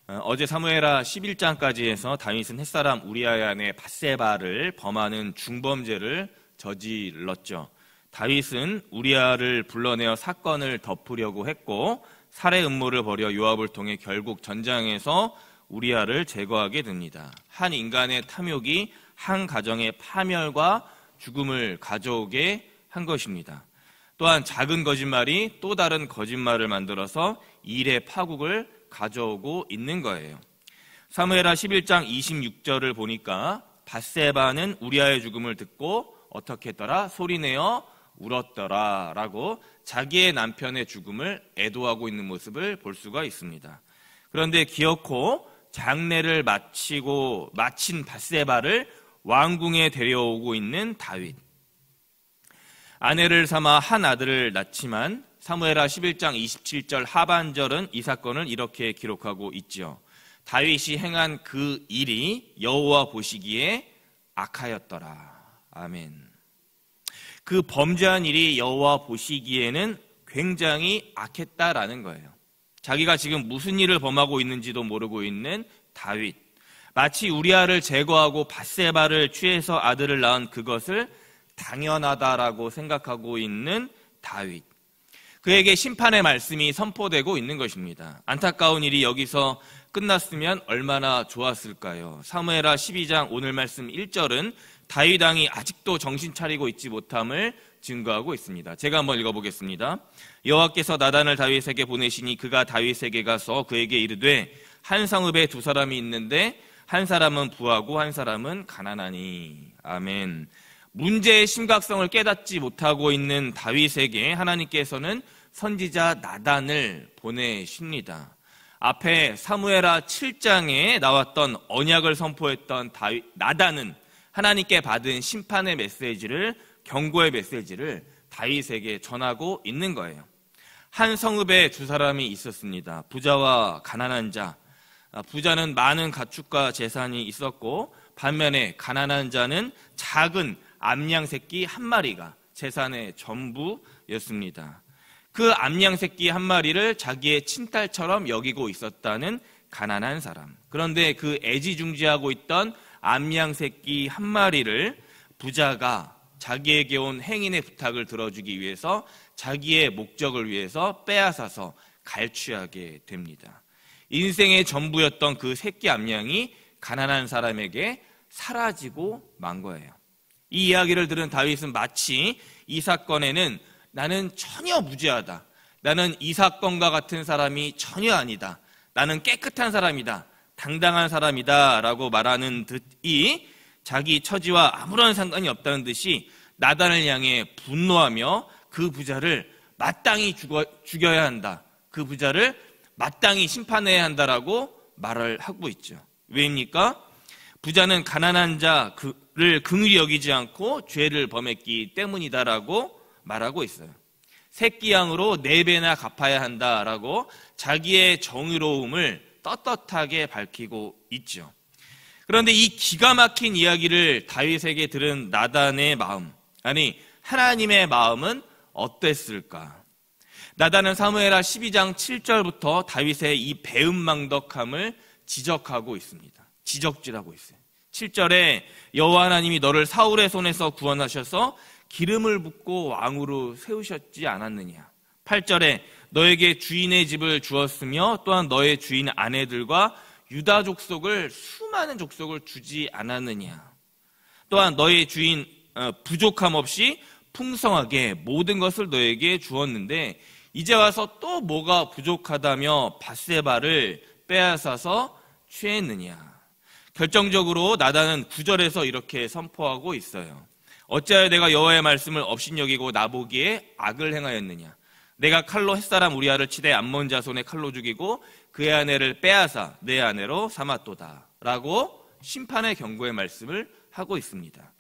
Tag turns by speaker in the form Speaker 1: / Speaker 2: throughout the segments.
Speaker 1: 어제 사무엘하 11장까지 해서 다윗은 햇사람 우리아의 아내 밧세바를 범하는 중범죄를 저질렀죠. 다윗은 우리아를 불러내어 사건을 덮으려고 했고 살해 음모를 벌여 요압을 통해 결국 전장에서 우리아를 제거하게 됩니다. 한 인간의 탐욕이 한 가정의 파멸과 죽음을 가져오게 한 것입니다. 또한 작은 거짓말이 또 다른 거짓말을 만들어서 일의 파국을 가져오고 있는 거예요. 사무엘하 11장 26절을 보니까 밧세바는 우리아의 죽음을 듣고 어떻게 했더라? 소리내어 울었더라 라고 자기의 남편의 죽음을 애도하고 있는 모습을 볼 수가 있습니다. 그런데 기어코 장례를 마친 밧세바를 왕궁에 데려오고 있는 다윗. 아내를 삼아 한 아들을 낳지만 사무엘하 11장 27절 하반절은 이 사건을 이렇게 기록하고 있죠. 다윗이 행한 그 일이 여호와 보시기에 악하였더라. 아멘. 그 범죄한 일이 여호와 보시기에는 굉장히 악했다라는 거예요. 자기가 지금 무슨 일을 범하고 있는지도 모르고 있는 다윗. 마치 우리아를 제거하고 밧세바를 취해서 아들을 낳은 그것을 당연하다라고 생각하고 있는 다윗. 그에게 심판의 말씀이 선포되고 있는 것입니다. 안타까운 일이 여기서 끝났으면 얼마나 좋았을까요? 사무엘하 12장 오늘 말씀 1절은 다윗 왕이 아직도 정신 차리고 있지 못함을 증거하고 있습니다. 제가 한번 읽어보겠습니다. 여호와께서 나단을 다윗에게 보내시니 그가 다윗에게 가서 그에게 이르되 한 성읍에 두 사람이 있는데 한 사람은 부하고 한 사람은 가난하니. 아멘. 문제의 심각성을 깨닫지 못하고 있는 다윗에게 하나님께서는 선지자 나단을 보내십니다. 앞에 사무엘하 7장에 나왔던 언약을 선포했던 나단은 하나님께 받은 심판의 메시지를, 경고의 메시지를 다윗에게 전하고 있는 거예요. 한 성읍에 두 사람이 있었습니다. 부자와 가난한 자. 부자는 많은 가축과 재산이 있었고 반면에 가난한 자는 작은 암양 새끼 한 마리가 재산의 전부였습니다. 그 암양 새끼 한 마리를 자기의 친딸처럼 여기고 있었다는 가난한 사람. 그런데 그 애지중지하고 있던 암양 새끼 한 마리를 부자가 자기에게 온 행인의 부탁을 들어주기 위해서 자기의 목적을 위해서 빼앗아서 갈취하게 됩니다. 인생의 전부였던 그 새끼 암양이 가난한 사람에게 사라지고 만 거예요. 이 이야기를 들은 다윗은 마치 이 사건에는 나는 전혀 무죄하다. 나는 이 사건과 같은 사람이 전혀 아니다. 나는 깨끗한 사람이다. 당당한 사람이다. 라고 말하는 듯이 자기 처지와 아무런 상관이 없다는 듯이 나단을 향해 분노하며 그 부자를 마땅히 죽여야 한다. 그 부자를 마땅히 심판해야 한다라고 말을 하고 있죠. 왜입니까? 부자는 가난한 자를 긍휼히 여기지 않고 죄를 범했기 때문이다라고 말하고 있어요. 새끼 양으로 4배나 갚아야 한다라고 자기의 정의로움을 떳떳하게 밝히고 있죠. 그런데 이 기가 막힌 이야기를 다윗에게 들은 나단의 마음, 아니 하나님의 마음은 어땠을까? 나단은 사무엘하 12장 7절부터 다윗의 이 배은망덕함을 지적하고 있습니다. 지적질하고 있어요. 7절에 여호와 하나님이 너를 사울의 손에서 구원하셔서 기름을 붓고 왕으로 세우셨지 않았느냐. 8절에 너에게 주인의 집을 주었으며 또한 너의 주인 아내들과 유다 족속을 수많은 족속을 주지 않았느냐. 또한 너의 주인 부족함 없이 풍성하게 모든 것을 너에게 주었는데 이제 와서 또 뭐가 부족하다며 밧세바를 빼앗아서 취했느냐. 결정적으로 나단은 9절에서 이렇게 선포하고 있어요. 어찌하여 내가 여호와의 말씀을 업신여기고 나보기에 악을 행하였느냐. 내가 칼로 햇사람 우리아를 치되 암몬 자손의 칼로 죽이고 그의 아내를 빼앗아 내 아내로 삼았도다 라고 심판의 경고의 말씀을 하고 있습니다.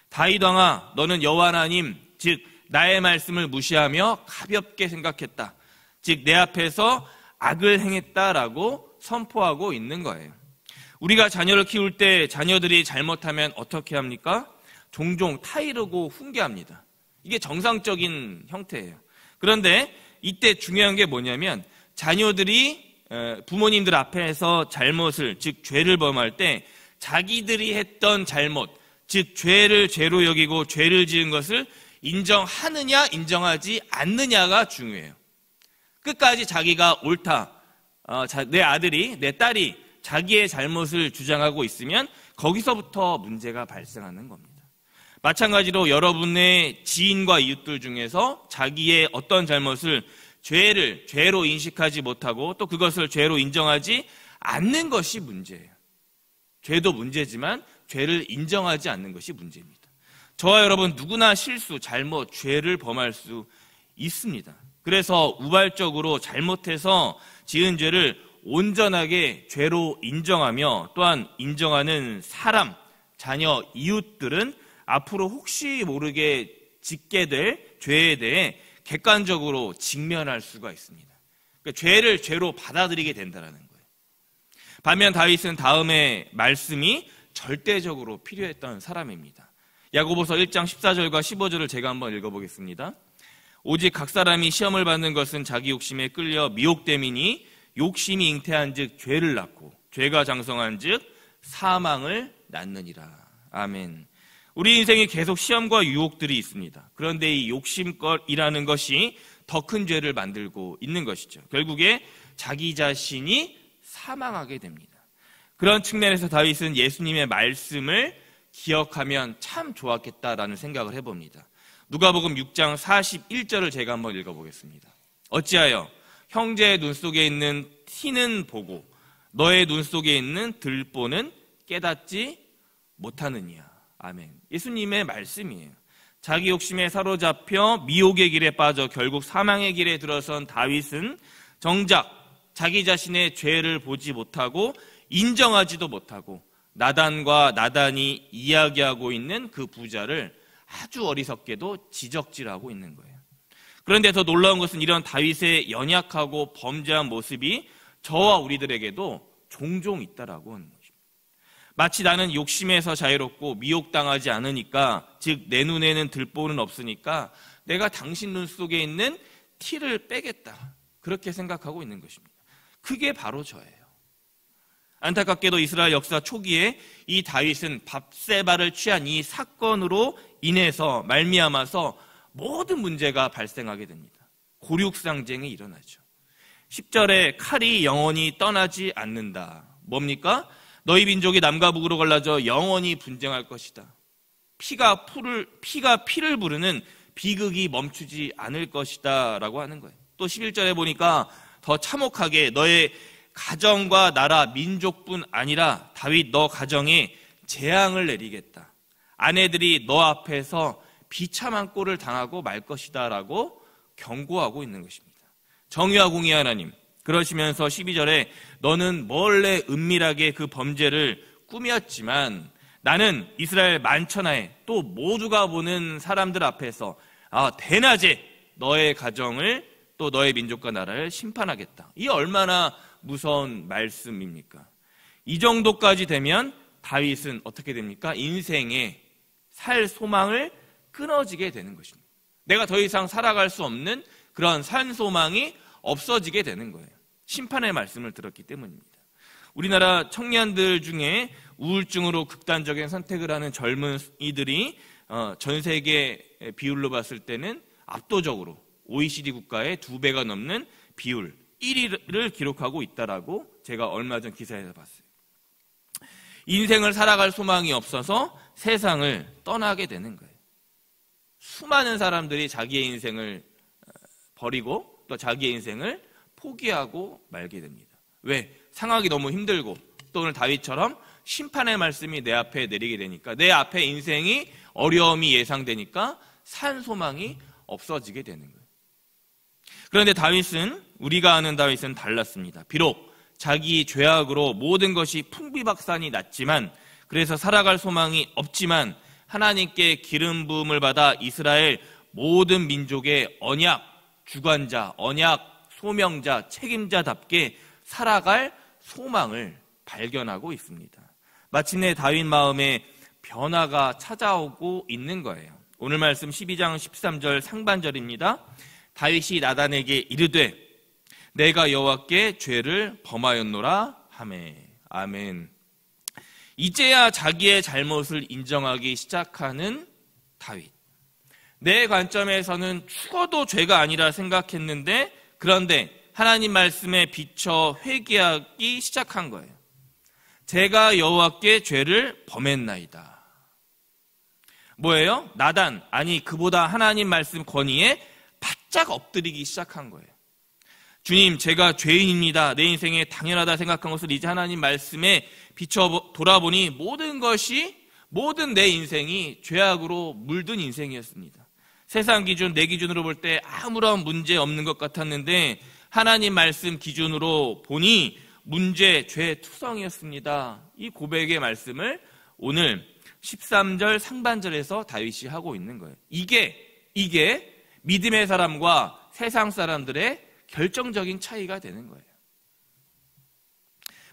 Speaker 1: 다윗 왕아 너는 여호와 하나님 즉 나의 말씀을 무시하며 가볍게 생각했다. 즉 내 앞에서 악을 행했다라고 선포하고 있는 거예요. 우리가 자녀를 키울 때 자녀들이 잘못하면 어떻게 합니까? 종종 타이르고 훈계합니다. 이게 정상적인 형태예요. 그런데 이때 중요한 게 뭐냐면 자녀들이 부모님들 앞에서 잘못을, 즉 죄를 범할 때 자기들이 했던 잘못, 즉 죄를 죄로 여기고 죄를 지은 것을 인정하느냐 인정하지 않느냐가 중요해요. 끝까지 자기가 옳다, 내 아들이, 내 딸이 자기의 잘못을 주장하고 있으면 거기서부터 문제가 발생하는 겁니다. 마찬가지로 여러분의 지인과 이웃들 중에서 자기의 어떤 잘못을 죄로 인식하지 못하고 또 그것을 죄로 인정하지 않는 것이 문제예요. 죄도 문제지만 죄를 인정하지 않는 것이 문제입니다. 저와 여러분 누구나 실수, 잘못, 죄를 범할 수 있습니다. 그래서 우발적으로 잘못해서 지은 죄를 온전하게 죄로 인정하며 또한 인정하는 사람, 자녀, 이웃들은 앞으로 혹시 모르게 짓게 될 죄에 대해 객관적으로 직면할 수가 있습니다. 그러니까 죄를 죄로 받아들이게 된다는 거예요. 반면 다윗은 다음의 말씀이 절대적으로 필요했던 사람입니다. 야고보서 1장 14절과 15절을 제가 한번 읽어보겠습니다. 오직 각 사람이 시험을 받는 것은 자기 욕심에 끌려 미혹됨이니 욕심이 잉태한 즉 죄를 낳고 죄가 장성한 즉 사망을 낳느니라. 아멘. 우리 인생에 계속 시험과 유혹들이 있습니다. 그런데 이 욕심이라는 것이 더 큰 죄를 만들고 있는 것이죠. 결국에 자기 자신이 사망하게 됩니다. 그런 측면에서 다윗은 예수님의 말씀을 기억하면 참 좋았겠다라는 생각을 해봅니다. 누가복음 6장 41절을 제가 한번 읽어보겠습니다. 어찌하여 형제의 눈 속에 있는 티는 보고 너의 눈 속에 있는 들보는 깨닫지 못하느냐. 아멘. 예수님의 말씀이에요. 자기 욕심에 사로잡혀 미혹의 길에 빠져 결국 사망의 길에 들어선 다윗은 정작 자기 자신의 죄를 보지 못하고 인정하지도 못하고 나단과 나단이 이야기하고 있는 그 부자를 아주 어리석게도 지적질하고 있는 거예요. 그런데 더 놀라운 것은 이런 다윗의 연약하고 범죄한 모습이 저와 우리들에게도 종종 있다라고 하는 것입니다. 마치 나는 욕심에서 자유롭고 미혹당하지 않으니까, 즉 내 눈에는 들보는 없으니까 내가 당신 눈 속에 있는 티를 빼겠다, 그렇게 생각하고 있는 것입니다. 그게 바로 저예요. 안타깝게도 이스라엘 역사 초기에 이 다윗은 밧세바를 취한 이 사건으로 인해서 말미암아서 모든 문제가 발생하게 됩니다. 곤욕상쟁이 일어나죠. 10절에 칼이 영원히 떠나지 않는다. 뭡니까? 너희 민족이 남과 북으로 갈라져 영원히 분쟁할 것이다. 피가 피를 부르는 비극이 멈추지 않을 것이다 라고 하는 거예요. 또 11절에 보니까 더 참혹하게 너의 가정과 나라, 민족뿐 아니라 다윗 너 가정에 재앙을 내리겠다. 아내들이 너 앞에서 비참한 꼴을 당하고 말 것이다 라고 경고하고 있는 것입니다. 정의와 공의 하나님, 그러시면서 12절에 너는 몰래 은밀하게 그 범죄를 꾸몄지만 나는 이스라엘 만천하에 또 모두가 보는 사람들 앞에서 대낮에 너의 가정을 또 너의 민족과 나라를 심판하겠다. 이 얼마나 무서운 말씀입니까? 이 정도까지 되면 다윗은 어떻게 됩니까? 인생에 살 소망을 끊어지게 되는 것입니다. 내가 더 이상 살아갈 수 없는 그런 산 소망이 없어지게 되는 거예요. 심판의 말씀을 들었기 때문입니다. 우리나라 청년들 중에 우울증으로 극단적인 선택을 하는 젊은이들이 전 세계 비율로 봤을 때는 압도적으로 OECD 국가의 2배가 넘는 비율 1위를 기록하고 있다라고 제가 얼마 전 기사에서 봤어요. 인생을 살아갈 소망이 없어서 세상을 떠나게 되는 거예요. 수많은 사람들이 자기의 인생을 버리고 또 자기의 인생을 포기하고 말게 됩니다. 왜? 상황이 너무 힘들고 또 오늘 다윗처럼 심판의 말씀이 내 앞에 내리게 되니까, 내 앞에 인생이 어려움이 예상되니까 산 소망이 없어지게 되는 거예요. 그런데 다윗은, 우리가 아는 다윗은 달랐습니다. 비록 자기 죄악으로 모든 것이 풍비박산이 났지만, 그래서 살아갈 소망이 없지만 하나님께 기름 부음을 받아 이스라엘 모든 민족의 언약 주관자, 언약 소명자, 책임자답게 살아갈 소망을 발견하고 있습니다. 마침내 다윗 마음에 변화가 찾아오고 있는 거예요. 오늘 말씀 12장 13절 상반절입니다. 다윗이 나단에게 이르되 내가 여호와께 죄를 범하였노라 하매. 아멘. 이제야 자기의 잘못을 인정하기 시작하는 다윗. 내 관점에서는 죽어도 죄가 아니라 생각했는데, 그런데 하나님 말씀에 비춰 회개하기 시작한 거예요. 제가 여호와께 죄를 범했나이다. 뭐예요? 나단, 아니 그보다 하나님 말씀 권위에 바짝 엎드리기 시작한 거예요. 주님, 제가 죄인입니다. 내 인생에 당연하다 생각한 것을 이제 하나님 말씀에 비춰 돌아보니 모든 내 인생이 죄악으로 물든 인생이었습니다. 세상 기준, 내 기준으로 볼 때 아무런 문제 없는 것 같았는데 하나님 말씀 기준으로 보니 문제, 죄투성이었습니다. 이 고백의 말씀을 오늘 13절 상반절에서 다윗이 하고 있는 거예요. 이게 믿음의 사람과 세상 사람들의 결정적인 차이가 되는 거예요.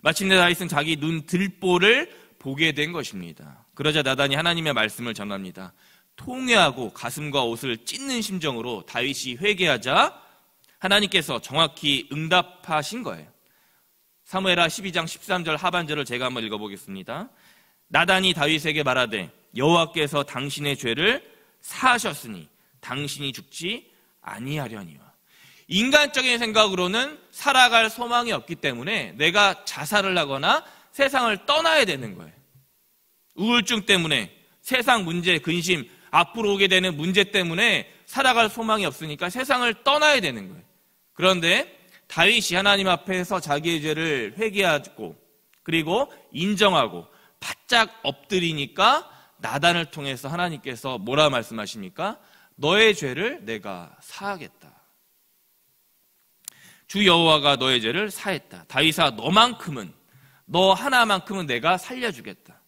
Speaker 1: 마침내 다윗은 자기 눈 들보를 보게 된 것입니다. 그러자 나단이 하나님의 말씀을 전합니다. 통회하고 가슴과 옷을 찢는 심정으로 다윗이 회개하자 하나님께서 정확히 응답하신 거예요. 사무엘하 12장 13절 하반절을 제가 한번 읽어보겠습니다. 나단이 다윗에게 말하되 여호와께서 당신의 죄를 사하셨으니 당신이 죽지 아니하려니와. 인간적인 생각으로는 살아갈 소망이 없기 때문에 내가 자살을 하거나 세상을 떠나야 되는 거예요. 우울증 때문에, 세상 문제, 근심, 앞으로 오게 되는 문제 때문에 살아갈 소망이 없으니까 세상을 떠나야 되는 거예요. 그런데 다윗이 하나님 앞에서 자기의 죄를 회개하고 그리고 인정하고 바짝 엎드리니까 나단을 통해서 하나님께서 뭐라 말씀하십니까? 너의 죄를 내가 사하겠다. 주 여호와가 너의 죄를 사했다. 다윗아, 너 하나만큼은 내가 살려주겠다.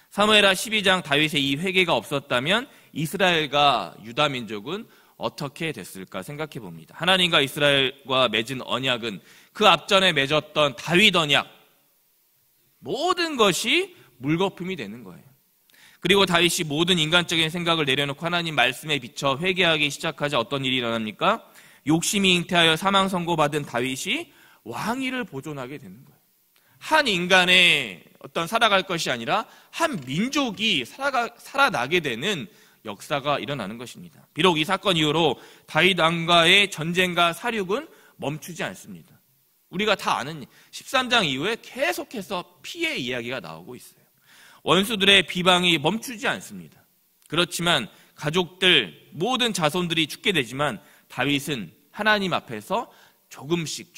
Speaker 1: 사무엘하 12장 다윗의 이 회개가 없었다면 이스라엘과 유다 민족은 어떻게 됐을까 생각해 봅니다. 하나님과 이스라엘과 맺은 언약은 그 앞전에 맺었던 다윗 언약, 모든 것이 물거품이 되는 거예요. 그리고 다윗이 모든 인간적인 생각을 내려놓고 하나님 말씀에 비춰 회개하기 시작하자 어떤 일이 일어납니까? 욕심이 잉태하여 사망 선고받은 다윗이 왕위를 보존하게 되는 거예요. 한 인간의 어떤 살아갈 것이 아니라 한 민족이 살아나게 되는 역사가 일어나는 것입니다. 비록 이 사건 이후로 다윗 왕과의 전쟁과 살육은 멈추지 않습니다. 우리가 다 아는 13장 이후에 계속해서 피해 이야기가 나오고 있어요. 원수들의 비방이 멈추지 않습니다. 그렇지만 가족들, 모든 자손들이 죽게 되지만 다윗은 하나님 앞에서 조금씩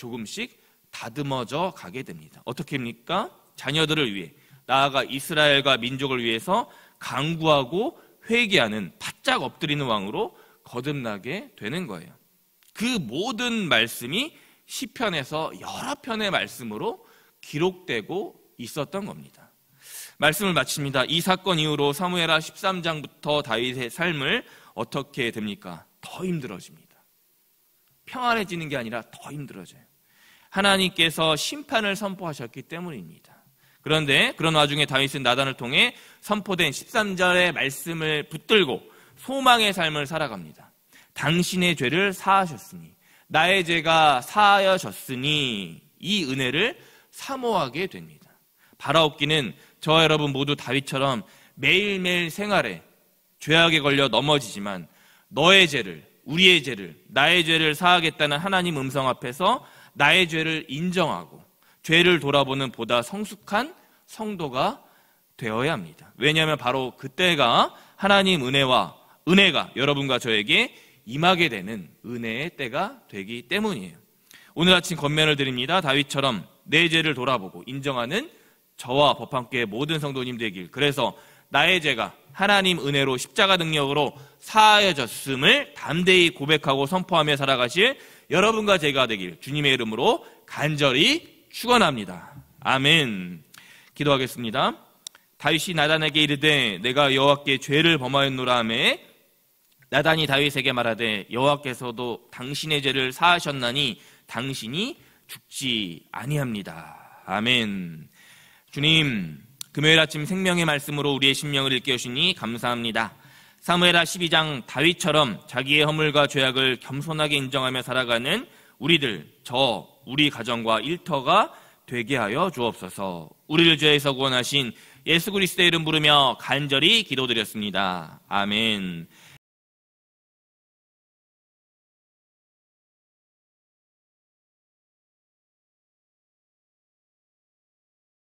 Speaker 1: 다듬어져 가게 됩니다. 어떻게 합니까? 자녀들을 위해, 나아가 이스라엘과 민족을 위해서 간구하고 회개하는 바짝 엎드리는 왕으로 거듭나게 되는 거예요. 그 모든 말씀이 시편에서 여러 편의 말씀으로 기록되고 있었던 겁니다. 말씀을 마칩니다. 이 사건 이후로 사무엘하 13장부터 다윗의 삶을 어떻게 됩니까? 더 힘들어집니다. 평안해지는 게 아니라 더 힘들어져요. 하나님께서 심판을 선포하셨기 때문입니다. 그런데 그런 와중에 다윗은 나단을 통해 선포된 13절의 말씀을 붙들고 소망의 삶을 살아갑니다. 당신의 죄를 사하셨으니, 나의 죄가 사하여졌으니 이 은혜를 사모하게 됩니다. 바라옵기는 저와 여러분 모두 다윗처럼 매일매일 생활에 죄악에 걸려 넘어지지만 너의 죄를, 우리의 죄를, 나의 죄를 사하겠다는 하나님 음성 앞에서 나의 죄를 인정하고 죄를 돌아보는 보다 성숙한 성도가 되어야 합니다. 왜냐하면 바로 그때가 하나님 은혜가 여러분과 저에게 임하게 되는 은혜의 때가 되기 때문이에요. 오늘 아침 권면을 드립니다. 다윗처럼 내 죄를 돌아보고 인정하는 저와 법함교회 모든 성도님 되길, 그래서 나의 죄가 하나님 은혜로 십자가 능력으로 사하여졌음을 담대히 고백하고 선포하며 살아가실 여러분과 제가 되길 주님의 이름으로 간절히 축원합니다. 아멘. 기도하겠습니다. 다윗이 나단에게 이르되 내가 여호와께 죄를 범하였노라 하매 나단이 다윗에게 말하되 여호와께서도 당신의 죄를 사하셨나니 당신이 죽지 아니합니다. 아멘. 주님, 금요일 아침 생명의 말씀으로 우리의 심령을 일깨우시니 감사합니다. 사무엘하 12장 다윗처럼 자기의 허물과 죄악을 겸손하게 인정하며 살아가는 우리들, 저 우리 가정과 일터가 되게 하여 주옵소서. 우리를 죄에서 구원하신 예수 그리스도의 이름 부르며 간절히 기도드렸습니다. 아멘.